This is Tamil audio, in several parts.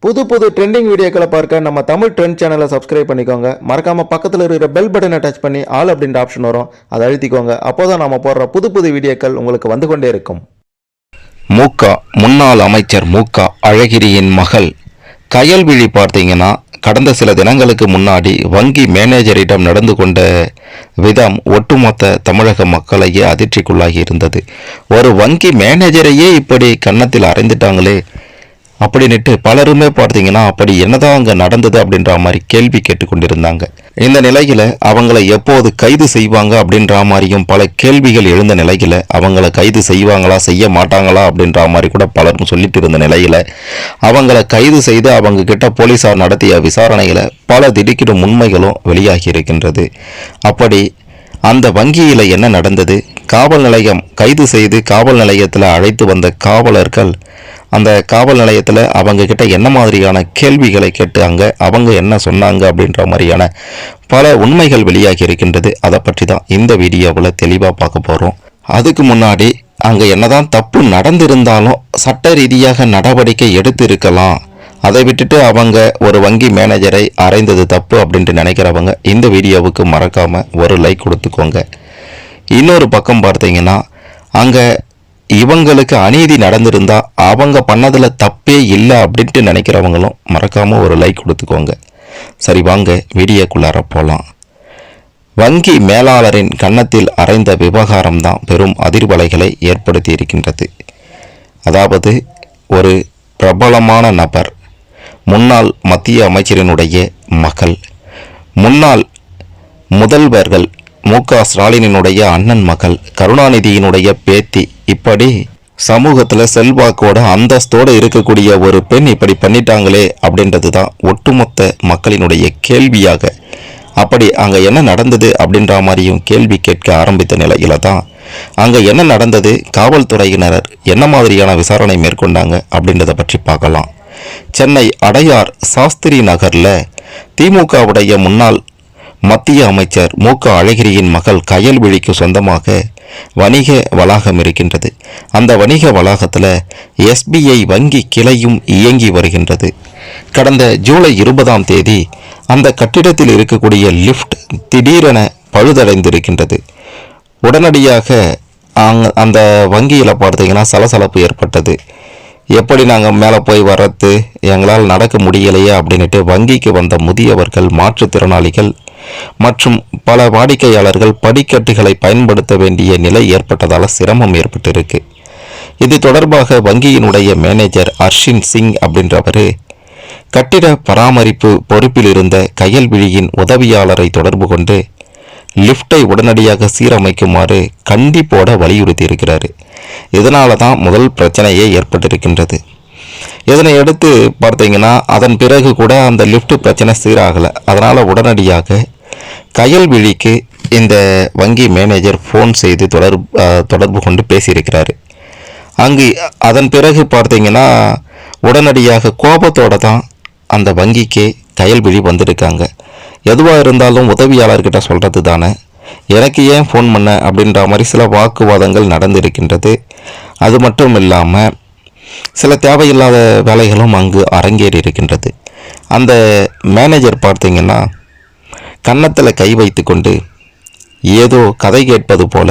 புது புது ட்ரெண்டிங் வீடியோக்களை பார்க்க நம்ம தமிழ் ட்ரெண்ட் சேனலை சப்ஸ்கிரைப் பண்ணிக்கோங்க. மறக்காம பக்கத்தில் இருக்கிற பெல் பட்டனை டச் பண்ணி ஆல் அப்படின்ற ஆப்ஷன் வரும், அதை அழுத்திக்கோங்க. அப்போதான் நாம போடுற புது புது வீடியோக்கள் உங்களுக்கு வந்து கொண்டே இருக்கும். மூகா முன்னாள் அமைச்சர் மூகா அழகிரியின் மகள் கயல்விழி பார்த்தீங்கன்னா கடந்த சில தினங்களுக்கு முன்னாடி வங்கி மேனேஜரிடம் நடந்து கொண்ட விதம் ஒட்டுமொத்த தமிழக மக்களையே அதிர்ச்சிக்குள்ளாகி இருந்தது. ஒரு வங்கி மேனேஜரையே இப்படி கன்னத்தில் அறைந்துட்டாங்களே அப்படின்ட்டு பலருமே பார்த்தீங்கன்னா அப்படி என்னதான் அங்கே நடந்தது அப்படின்ற மாதிரி கேள்வி கேட்டுக்கொண்டிருந்தாங்க. இந்த நிலையில அவங்களை எப்போது கைது செய்வாங்க அப்படின்ற மாதிரியும் பல கேள்விகள் எழுந்த நிலையில அவங்கள கைது செய்வாங்களா செய்ய மாட்டாங்களா அப்படின்ற மாதிரி கூட பலரும் சொல்லிட்டு இருந்த நிலையில அவங்கள கைது செய்து அவங்க கிட்ட போலீசார் நடத்திய விசாரணைகளை பல திடுக்கிடும் உண்மைகளும் வெளியாகி இருக்கின்றது. அப்படி அந்த வங்கியில் என்ன நடந்தது, காவல் நிலையம் கைது செய்து காவல் நிலையத்தில் அழைத்து வந்த காவலர்கள் அந்த காவல் நிலையத்தில் அவங்க கிட்ட என்ன மாதிரியான கேள்விகளை கேட்டாங்க, அவங்க என்ன சொன்னாங்க அப்படின்ற மாதிரியான பல உண்மைகள் வெளியாகி இருக்கின்றது. அதை பற்றி தான் இந்த வீடியோவில் தெளிவாக பார்க்க போகிறோம். அதுக்கு முன்னாடி அங்கே என்னதான் தப்பு நடந்திருந்தாலும் சட்ட ரீதியாக நடவடிக்கை எடுத்து இருக்கலாம், அதை விட்டுட்டு அவங்க ஒரு வங்கி மேனேஜரை அறைந்தது தப்பு அப்படின்ட்டு நினைக்கிறவங்க இந்த வீடியோவுக்கு மறக்காமல் ஒரு லைக் கொடுத்துக்கோங்க. இன்னொரு பக்கம் பார்த்தீங்கன்னா அங்கே இவங்களுக்கு அநீதி நடந்திருந்தா அவங்க பண்ணதில் தப்பே இல்லை அப்படின்ட்டு நினைக்கிறவங்களும் மறக்காமல் ஒரு லைக் கொடுத்துக்கோங்க. சரி, வாங்க வீடியோக்குள்ளார போகலாம். வங்கி மேலாளரின் கன்னத்தில் அறைந்த விவகாரம் தான் பெரும் அதிர்வலைகளை ஏற்படுத்தி இருக்கின்றது. அதாவது ஒரு பிரபலமான நபர், முன்னாள் மத்திய அமைச்சரினுடைய மகள், முன்னாள் முதல்வர்கள் மூகா ஸ்டாலினினுடைய அண்ணன் மகள், கருணாநிதியினுடைய பேத்தி, இப்படி சமூகத்தில் செல்வாக்கோட அந்தஸ்தோடு இருக்கக்கூடிய ஒரு பெண் இப்படி பண்ணிட்டாங்களே அப்படின்றது தான் ஒட்டுமொத்த மக்களினுடைய கேள்வியாக. அப்படி அங்கே என்ன நடந்தது அப்படின்ற மாதிரியும் கேள்வி கேட்க ஆரம்பித்த நிலையில தான் அங்கே என்ன நடந்தது, காவல்துறையினர் என்ன மாதிரியான விசாரணை மேற்கொண்டாங்க அப்படின்றத பற்றி பார்க்கலாம். சென்னை அடையார் சாஸ்திரி நகரில் திமுகவுடைய முன்னாள் மத்திய அமைச்சர் மூகா அழகிரியின் மகள் கயல்விழிக்கு சொந்தமாக வணிக வளாகம் இருக்கின்றது. அந்த வணிக வளாகத்தில் SBI வங்கி கிளையும் இயங்கி வருகின்றது. கடந்த ஜூலை 20ஆம் தேதி அந்த கட்டிடத்தில் இருக்கக்கூடிய லிஃப்ட் திடீரென பழுதடைந்திருக்கின்றது. உடனடியாக அந்த வங்கியில் பார்த்தீங்கன்னா சலசலப்பு ஏற்பட்டது. எப்படி நாங்கள் மேலே போய் வர்றது, எங்களால் நடக்க முடியலையே அப்படின்ட்டு வங்கிக்கு வந்த முதியவர்கள், மாற்றுத்திறனாளிகள் மற்றும் பல வாடிக்கையாளர்கள் படிக்கட்டுகளை பயன்படுத்த வேண்டிய நிலை ஏற்பட்டதால் சிரமம் ஏற்பட்டிருக்கு. இது தொடர்பாக வங்கியினுடைய மேனேஜர் அர்ஷின் சிங் அப்படின்றவர் கட்டிட பராமரிப்பு பொறுப்பில் இருந்த கயல்விழியின் உதவியாளரை தொடர்பு கொண்டு லிஃப்டை உடனடியாக சீரமைக்குமாறு கண்டிப்போட வலியுறுத்தி இருக்கிறாரு. இதனால தான் முதல் பிரச்சனையே ஏற்பட்டிருக்கின்றது. இதனை எடுத்து பார்த்தீங்கன்னா அதன் பிறகு கூட அந்த லிஃப்ட் பிரச்சனை சீராகலை. அதனால் உடனடியாக கயல்விழிக்கு இந்த வங்கி மேனேஜர் ஃபோன் செய்து தொடர்பு கொண்டு பேசியிருக்கிறாரு. அங்கு அதன் பிறகு பார்த்தீங்கன்னா உடனடியாக கோபத்தோடு தான் அந்த வங்கிக்கு கயல்விழி வந்திருக்காங்க. எதுவாக இருந்தாலும் உதவியாளர்கிட்ட சொல்கிறது தானே, எனக்கு ஏன் ஃபோன் பண்ண அப்படின்ற மாதிரி சில வாக்குவாதங்கள் நடந்திருக்கின்றது. அது மட்டும் இல்லாமல் சில தேவையில்லாத வேலைகளும் அங்கு அரங்கேறி இருக்கின்றது. அந்த மேனேஜர் பார்த்தீங்கன்னா கன்னத்தில் கை வைத்து கொண்டு ஏதோ கதை கேட்பது போல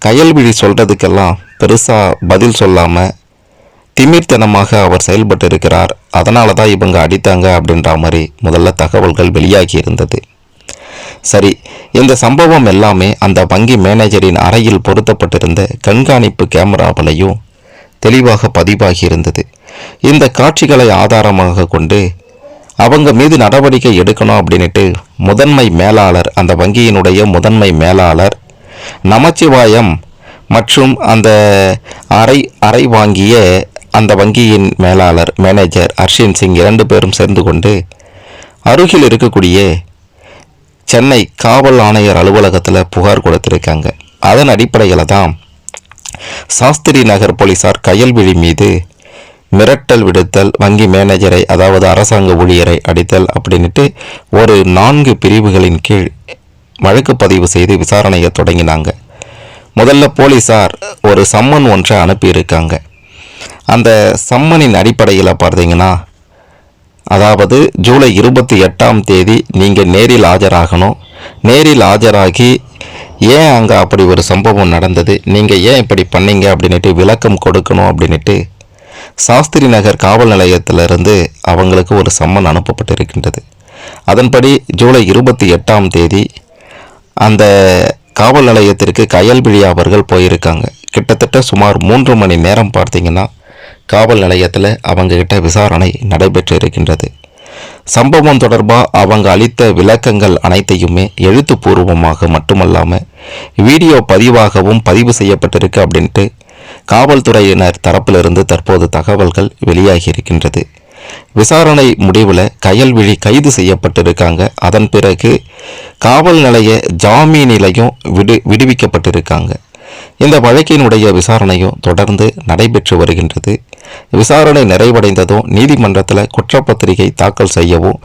கயல்விழி சொல்கிறதுக்கெல்லாம் பெருசாக பதில் சொல்லாமல் திமிர்த்தனமாக அவர் செயல்பட்டு இருக்கிறார். அதனால தான் இவங்க அடித்தாங்க அப்படின்ற மாதிரி முதல்ல தகவல்கள் வெளியாகி இருந்தது. சரி, இந்த சம்பவம் எல்லாமே அந்த வங்கி மேனேஜரின் அறையில் பொருத்தப்பட்டிருந்த கண்காணிப்பு கேமராவிலையும் தெளிவாக பதிவாகி இருந்தது. இந்த காட்சிகளை ஆதாரமாக கொண்டு அவங்க மீது நடவடிக்கை எடுக்கணும் அப்படின்ட்டு முதன்மை மேலாளர், அந்த வங்கியினுடைய முதன்மை மேலாளர் நமச்சிவாயம் மற்றும் அந்த அறை வாங்கிய அந்த வங்கியின் மேனேஜர் அர்ஷின் சிங் 2 பேரும் சேர்ந்து கொண்டு அருகில் இருக்கக்கூடிய சென்னை காவல் ஆணையர் அலுவலகத்தில் புகார் கொடுத்திருக்காங்க. அதன் அடிப்படையில் தான் சாஸ்திரி நகர் போலீசார் கயல்விழி மீது மிரட்டல் விடுத்தல், வங்கி மேனேஜரை அதாவது அரசாங்க ஊழியரை அடித்தல் அப்படின்ட்டு ஒரு 4 பிரிவுகளின் கீழ் வழக்கு பதிவு செய்து விசாரணையை தொடங்கினாங்க. முதல்ல போலீசார் ஒரு சம்மன் ஒன்றை அனுப்பியிருக்காங்க. அந்த சம்மனின் அடிப்படையில் பார்த்தீங்கன்னா அதாவது ஜூலை 28ஆம் தேதி நீங்கள் நேரில் ஆஜராகணும். நேரில் ஆஜராகி ஏன் அங்கே அப்படி ஒரு சம்பவம் நடந்தது, நீங்கள் ஏன் இப்படி பண்ணீங்க அப்படின்ட்டு விளக்கம் கொடுக்கணும் அப்படின்ட்டு சாஸ்திரி நகர் காவல் நிலையத்திலிருந்து அவங்களுக்கு ஒரு சம்மன் அனுப்பப்பட்டிருக்கின்றது. அதன்படி ஜூலை 28ஆம் தேதி அந்த காவல் நிலையத்திற்கு கயல்விழி அவர்கள் போயிருக்காங்க. கிட்டத்தட்ட சுமார் 3 மணி நேரம் பார்த்தீங்கன்னா காவல் நிலையத்தில் அவங்கக்கிட்ட விசாரணை நடைபெற்று இருக்கின்றது. சம்பவம் தொடர்பாக அவங்க அளித்த விளக்கங்கள் அனைத்தையுமே எழுத்துப்பூர்வமாக மட்டுமல்லாமல் வீடியோ பதிவாகவும் பதிவு செய்யப்பட்டிருக்கு அப்படின்ட்டு காவல்துறையினர் தரப்பிலிருந்து தற்போது தகவல்கள் வெளியாகி இருக்கின்றது. விசாரணை முடிவில் கயல்விழி கைது செய்யப்பட்டிருக்காங்க. அதன் பிறகு காவல் நிலைய ஜாமீனிலையும் விடுவிக்கப்பட்டிருக்காங்க. இந்த வழக்கினுடைய விசாரணையும் தொடர்ந்து நடைபெற்று வருகின்றது. விசாரணை நிறைவடைந்ததும் நீதிமன்றத்தில் குற்றப்பத்திரிகை தாக்கல் செய்யவும்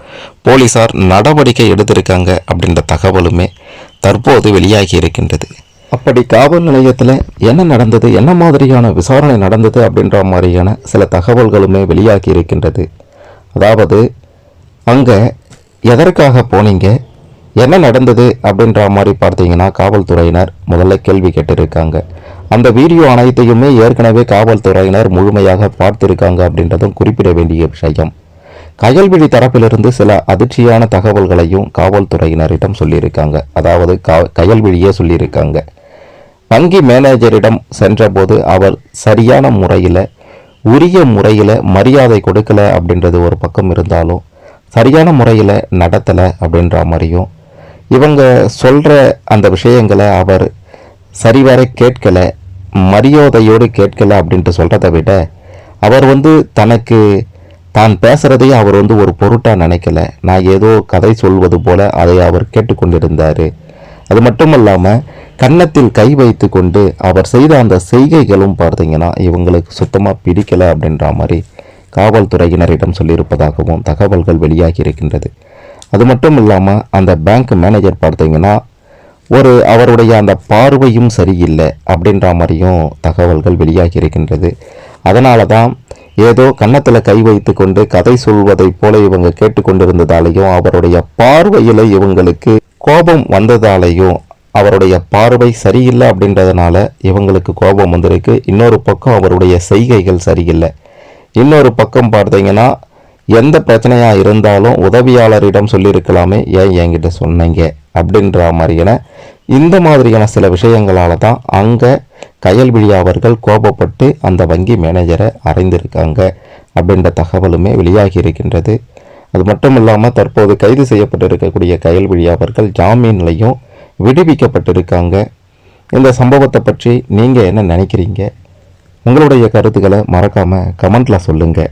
போலீசார் நடவடிக்கை எடுத்திருக்காங்க அப்படின்ற தகவலுமே தற்போது வெளியாகி இருக்கின்றது. அப்படி காவல் நிலையத்தில் என்ன நடந்தது, என்ன மாதிரியான விசாரணை நடந்தது அப்படின்ற மாதிரியான சில தகவல்களுமே வெளியாகி இருக்கின்றது. அதாவது அங்கே எதற்காக போனீங்க, என்ன நடந்தது அப்படின்ற மாதிரி பார்த்தீங்கன்னா காவல்துறையினர் முதல்ல கேள்வி கேட்டிருக்காங்க. அந்த வீடியோ அனைத்தையுமே ஏற்கனவே காவல்துறையினர் முழுமையாக பார்த்திருக்காங்க அப்படின்றதும் குறிப்பிட வேண்டிய விஷயம். கயல்விழி தரப்பிலிருந்து சில அதிர்ச்சியான தகவல்களையும் காவல்துறையினரிடம் சொல்லியிருக்காங்க. அதாவது கயல்விழியே சொல்லியிருக்காங்க, வங்கி மேனேஜரிடம் சென்றபோது அவர் சரியான முறையில் உரிய முறையில் மரியாதை கொடுக்கல அப்படின்றது ஒரு பக்கம் இருந்தாலும் சரியான முறையில் நடத்தலை அப்படின்ற மாதிரியும், இவங்க சொல்கிற அந்த விஷயங்களை அவர் சரிவர கேட்கலை, மரியாதையோடு கேட்கலை அப்படின்ட்டு சொல்கிறத விட அவர் தனக்கு தான் பேசுகிறதையே அவர் ஒரு பொருட்டாக நினைக்கல. நான் ஏதோ கதை சொல்வது போல அதை அவர் கேட்டுக்கொண்டிருந்தார். அது மட்டும் இல்லாமல் கன்னத்தில் கை வைத்து கொண்டு அவர் செய்த அந்த செய்கைகளும் பார்த்தீங்கன்னா இவங்களுக்கு சுத்தமாக பிடிக்கலை அப்படின்ற மாதிரி காவல்துறையினரிடம் சொல்லியிருப்பதாகவும் தகவல்கள் வெளியாகி இருக்கின்றது. அது மட்டும் இல்லாமல் அந்த பேங்க் மேனேஜர் பார்த்தீங்கன்னா அவருடைய அந்த பார்வையும் சரியில்லை அப்படின்ற மாதிரியும் தகவல்கள் வெளியாகி இருக்கின்றது. அதனால தான் ஏதோ கன்னத்தில் கை வைத்து கொண்டு கதை சொல்வதைப் போல இவங்க கேட்டுக்கொண்டிருந்ததாலேயும் அவருடைய பார்வையில் இவங்களுக்கு கோபம் வந்ததாலேயும் அவருடைய பார்வை சரியில்லை அப்படின்றதுனால இவங்களுக்கு கோபம் வந்திருக்கு. இன்னொரு பக்கம் அவருடைய செய்கைகள் சரியில்லை. இன்னொரு பக்கம் பார்த்தீங்கன்னா எந்த பிரச்சனையாக இருந்தாலும் உதவியாளரிடம் சொல்லியிருக்கலாமே, ஏன் என்கிட்ட சொன்னீங்க அப்படின்ற மாதிரியான இந்த மாதிரியான சில விஷயங்களால் தான் அங்கே கயல்விழி அவர்கள் கோபப்பட்டு அந்த வங்கி மேனேஜரை அறைந்திருக்காங்க அப்படின்ற தகவலுமே வெளியாகி இருக்கின்றது. அது மட்டும் இல்லாமல் தற்போது கைது செய்யப்பட்டிருக்கக்கூடிய கயல்விழி அவர்கள் ஜாமீன்லையும் விடுவிக்கப்பட்டிருக்காங்க. இந்த சம்பவத்தை பற்றி நீங்கள் என்ன நினைக்கிறீங்க? உங்களுடைய கருத்துக்களை மறக்காமல் கமெண்ட்டில் சொல்லுங்கள்.